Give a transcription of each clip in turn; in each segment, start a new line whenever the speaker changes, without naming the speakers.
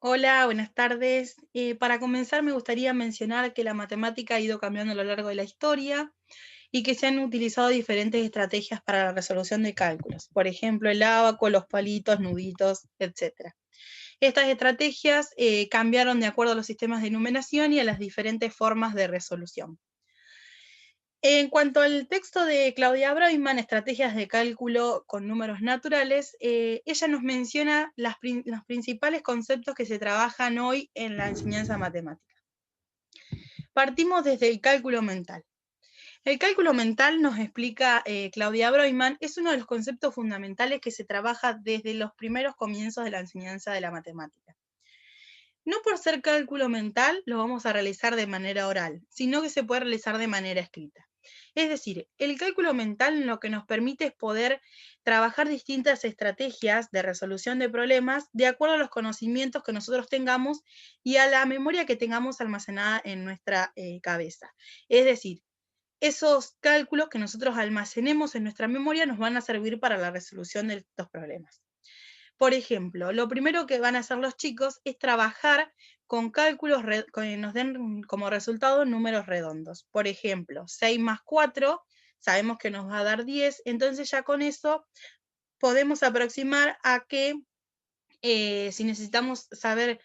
Hola, buenas tardes. Para comenzar, me gustaría mencionar que la matemática ha ido cambiando a lo largo de la historia y que se han utilizado diferentes estrategias para la resolución de cálculos. Por ejemplo, el ábaco, los palitos, nuditos, etcétera. Estas estrategias cambiaron de acuerdo a los sistemas de numeración y a las diferentes formas de resolución. En cuanto al texto de Claudia Breumann, Estrategias de cálculo con números naturales, ella nos menciona los principales conceptos que se trabajan hoy en la enseñanza matemática. Partimos desde el cálculo mental. El cálculo mental, nos explica Claudia Breumann, es uno de los conceptos fundamentales que se trabaja desde los primeros comienzos de la enseñanza de la matemática. No por ser cálculo mental lo vamos a realizar de manera oral, sino que se puede realizar de manera escrita. Es decir, el cálculo mental lo que nos permite es poder trabajar distintas estrategias de resolución de problemas de acuerdo a los conocimientos que nosotros tengamos y a la memoria que tengamos almacenada en nuestra cabeza. Es decir, esos cálculos que nosotros almacenemos en nuestra memoria nos van a servir para la resolución de estos problemas. Por ejemplo, lo primero que van a hacer los chicos es trabajar con cálculos que nos den como resultado números redondos. Por ejemplo, 6 más 4, sabemos que nos va a dar 10, entonces ya con eso podemos aproximar a que si necesitamos saber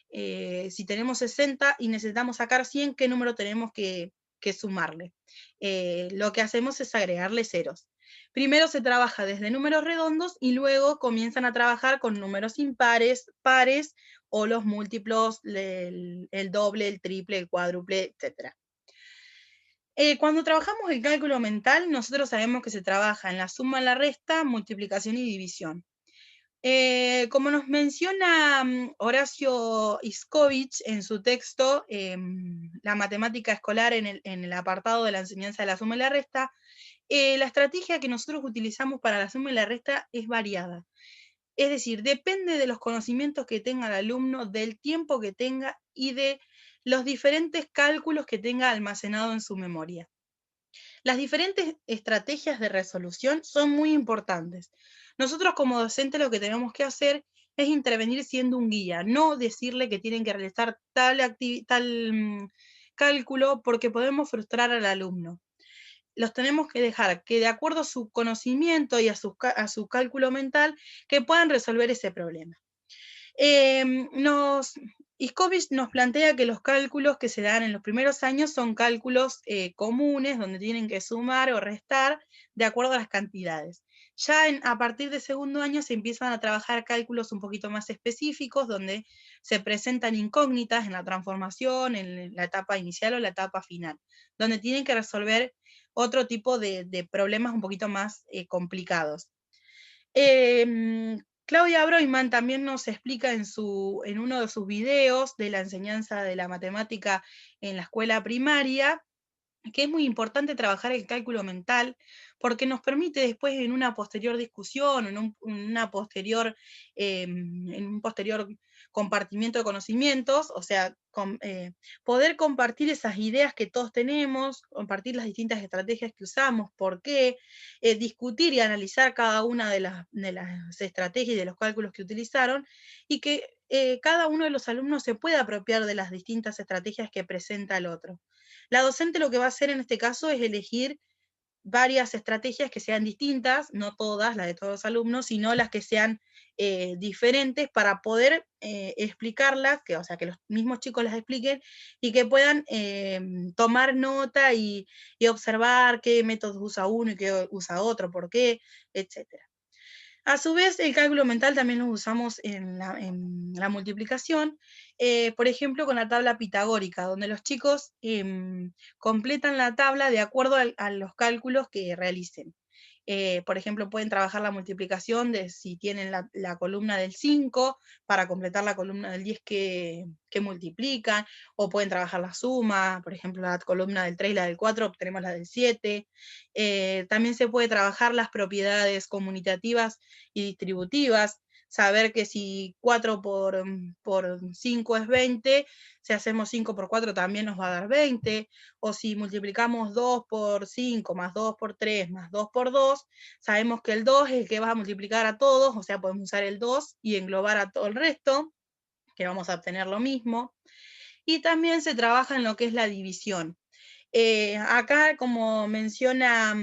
si tenemos 60 y necesitamos sacar 100, ¿qué número tenemos que sumarle? Lo que hacemos es agregarle ceros. Primero se trabaja desde números redondos y luego comienzan a trabajar con números impares, pares o los múltiplos, el doble, el triple, el cuádruple, etc. Cuando trabajamos el cálculo mental, nosotros sabemos que se trabaja en la suma, la resta, multiplicación y división. Como nos menciona Horacio Iscovich en su texto, La matemática escolar en el apartado de la enseñanza de la suma y la resta, la estrategia que nosotros utilizamos para la suma y la resta es variada. Es decir, depende de los conocimientos que tenga el alumno, del tiempo que tenga y de los diferentes cálculos que tenga almacenado en su memoria. Las diferentes estrategias de resolución son muy importantes. Nosotros como docentes lo que tenemos que hacer es intervenir siendo un guía, no decirle que tienen que realizar tal cálculo porque podemos frustrar al alumno. Los tenemos que dejar que de acuerdo a su conocimiento y a su cálculo mental, que puedan resolver ese problema. Iscovich nos plantea que los cálculos que se dan en los primeros años son cálculos comunes, donde tienen que sumar o restar de acuerdo a las cantidades. Ya a partir del segundo año se empiezan a trabajar cálculos un poquito más específicos, donde se presentan incógnitas en la transformación, en la etapa inicial o la etapa final, donde tienen que resolver otro tipo de problemas un poquito más complicados. Claudia Breumann también nos explica en uno de sus videos de la enseñanza de la matemática en la escuela primaria, que es muy importante trabajar el cálculo mental, porque nos permite después en una posterior discusión, en un posterior compartimiento de conocimientos, o sea, poder compartir esas ideas que todos tenemos, compartir las distintas estrategias que usamos, por qué, discutir y analizar cada una de las estrategias y de los cálculos que utilizaron, y que cada uno de los alumnos se pueda apropiar de las distintas estrategias que presenta el otro. La docente lo que va a hacer en este caso es elegir varias estrategias que sean distintas, no todas, las de todos los alumnos, sino las que sean diferentes para poder explicarlas, o sea, que los mismos chicos las expliquen y que puedan tomar nota y observar qué métodos usa uno y qué usa otro, por qué, etcétera. A su vez, el cálculo mental también lo usamos en la multiplicación, por ejemplo, con la tabla pitagórica, donde los chicos completan la tabla de acuerdo a los cálculos que realicen. Por ejemplo, pueden trabajar la multiplicación de si tienen la columna del 5 para completar la columna del 10 que multiplican, o pueden trabajar la suma, por ejemplo, la columna del 3 y la del 4, obtenemos la del 7. También se puede trabajar las propiedades conmutativas y distributivas, saber que si 4 por 5 es 20, si hacemos 5 por 4 también nos va a dar 20, o si multiplicamos 2 por 5 más 2 por 3 más 2 por 2, sabemos que el 2 es el que va a multiplicar a todos, o sea, podemos usar el 2 y englobar a todo el resto. que vamos a obtener lo mismo. Y también se trabaja en lo que es la división. Acá, como menciona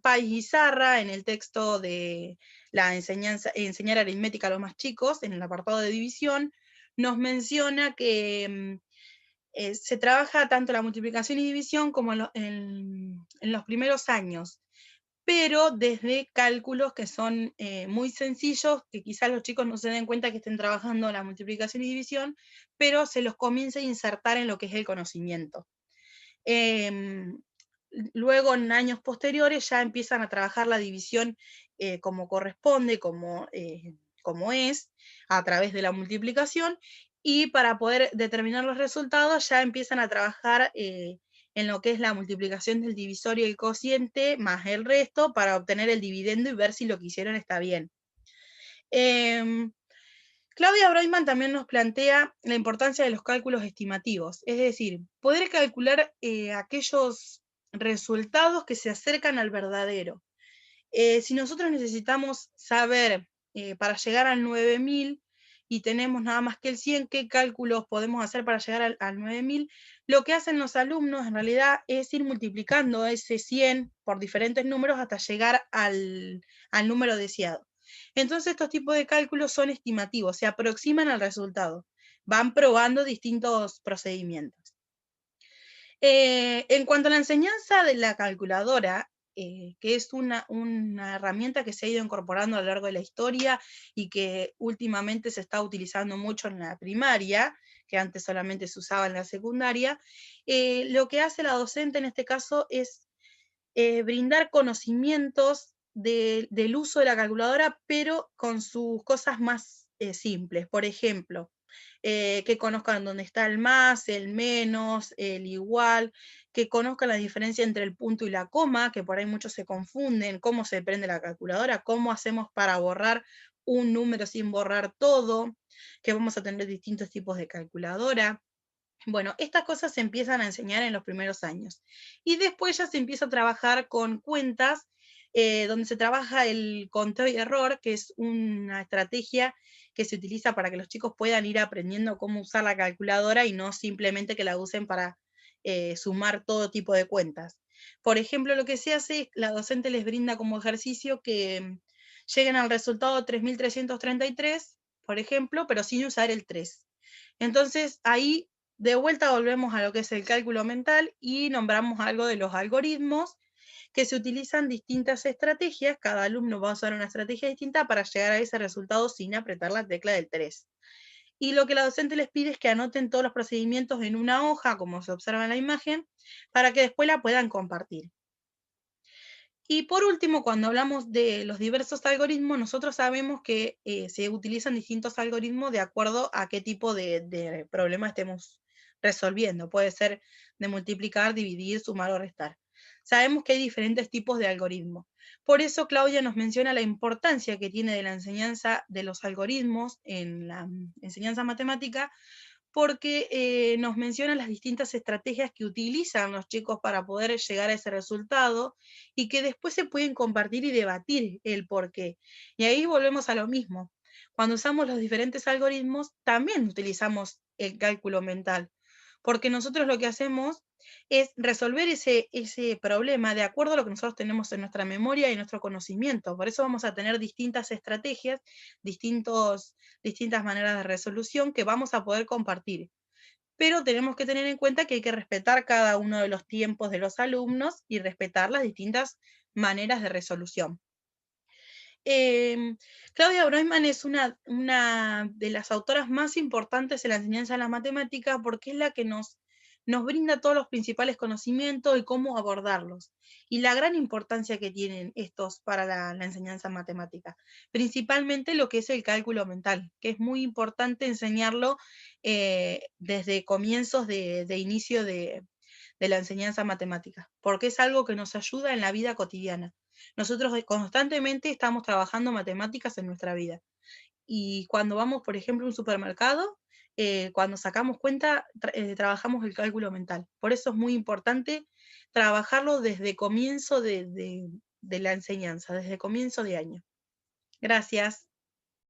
Pais Guizarra en el texto de la enseñar aritmética a los más chicos, en el apartado de división, nos menciona que se trabaja tanto la multiplicación y división como en los primeros años, pero desde cálculos que son muy sencillos, que quizás los chicos no se den cuenta que estén trabajando la multiplicación y división, pero se los comienza a insertar en lo que es el conocimiento. Luego, en años posteriores, ya empiezan a trabajar la división como corresponde, como es, a través de la multiplicación, y para poder determinar los resultados ya empiezan a trabajar en lo que es la multiplicación del divisorio y el cociente, más el resto, para obtener el dividendo y ver si lo que hicieron está bien. Claudia Broiman también nos plantea la importancia de los cálculos estimativos, es decir, poder calcular aquellos resultados que se acercan al verdadero. Si nosotros necesitamos saber para llegar al 9000 y tenemos nada más que el 100, qué cálculos podemos hacer para llegar al 9000, lo que hacen los alumnos en realidad es ir multiplicando ese 100 por diferentes números hasta llegar al número deseado. Entonces estos tipos de cálculos son estimativos, se aproximan al resultado, van probando distintos procedimientos. En cuanto a la enseñanza de la calculadora, que es una herramienta que se ha ido incorporando a lo largo de la historia y que últimamente se está utilizando mucho en la primaria, que antes solamente se usaba en la secundaria, lo que hace la docente en este caso es brindar conocimientos del uso de la calculadora, pero con sus cosas más simples. Por ejemplo, que conozcan dónde está el más, el menos, el igual, que conozcan la diferencia entre el punto y la coma, que por ahí muchos se confunden, cómo se prende la calculadora, cómo hacemos para borrar un número sin borrar todo, que vamos a tener distintos tipos de calculadora. Bueno, estas cosas se empiezan a enseñar en los primeros años. Y después ya se empieza a trabajar con cuentas, donde se trabaja el conteo y error, que es una estrategia que se utiliza para que los chicos puedan ir aprendiendo cómo usar la calculadora y no simplemente que la usen para sumar todo tipo de cuentas. Por ejemplo, lo que se hace, la docente les brinda como ejercicio que lleguen al resultado 3333, por ejemplo, pero sin usar el 3. Entonces, ahí de vuelta volvemos a lo que es el cálculo mental y nombramos algo de los algoritmos, que se utilizan distintas estrategias, cada alumno va a usar una estrategia distinta para llegar a ese resultado sin apretar la tecla del 3. Y lo que la docente les pide es que anoten todos los procedimientos en una hoja, como se observa en la imagen, para que después la puedan compartir. Y por último, cuando hablamos de los diversos algoritmos, nosotros sabemos que se utilizan distintos algoritmos de acuerdo a qué tipo de problema estemos resolviendo. Puede ser de multiplicar, dividir, sumar o restar. Sabemos que hay diferentes tipos de algoritmos. Por eso Claudia nos menciona la importancia que tiene de la enseñanza de los algoritmos en la enseñanza matemática, porque nos menciona las distintas estrategias que utilizan los chicos para poder llegar a ese resultado y que después se pueden compartir y debatir el por qué. Y ahí volvemos a lo mismo. Cuando usamos los diferentes algoritmos, también utilizamos el cálculo mental, porque nosotros lo que hacemos es resolver ese problema de acuerdo a lo que nosotros tenemos en nuestra memoria y nuestro conocimiento. Por eso vamos a tener distintas estrategias, distintas maneras de resolución que vamos a poder compartir. Pero tenemos que tener en cuenta que hay que respetar cada uno de los tiempos de los alumnos y respetar las distintas maneras de resolución. Claudia Broiman es una de las autoras más importantes en la enseñanza de la matemática porque es la que nos brinda todos los principales conocimientos y cómo abordarlos, y la gran importancia que tienen estos para la enseñanza matemática, principalmente lo que es el cálculo mental, que es muy importante enseñarlo desde comienzos de inicio de la enseñanza matemática, porque es algo que nos ayuda en la vida cotidiana. Nosotros constantemente estamos trabajando matemáticas en nuestra vida. Y cuando vamos, por ejemplo, a un supermercado, cuando sacamos cuenta, trabajamos el cálculo mental. Por eso es muy importante trabajarlo desde comienzo de la enseñanza, desde comienzo de año. Gracias.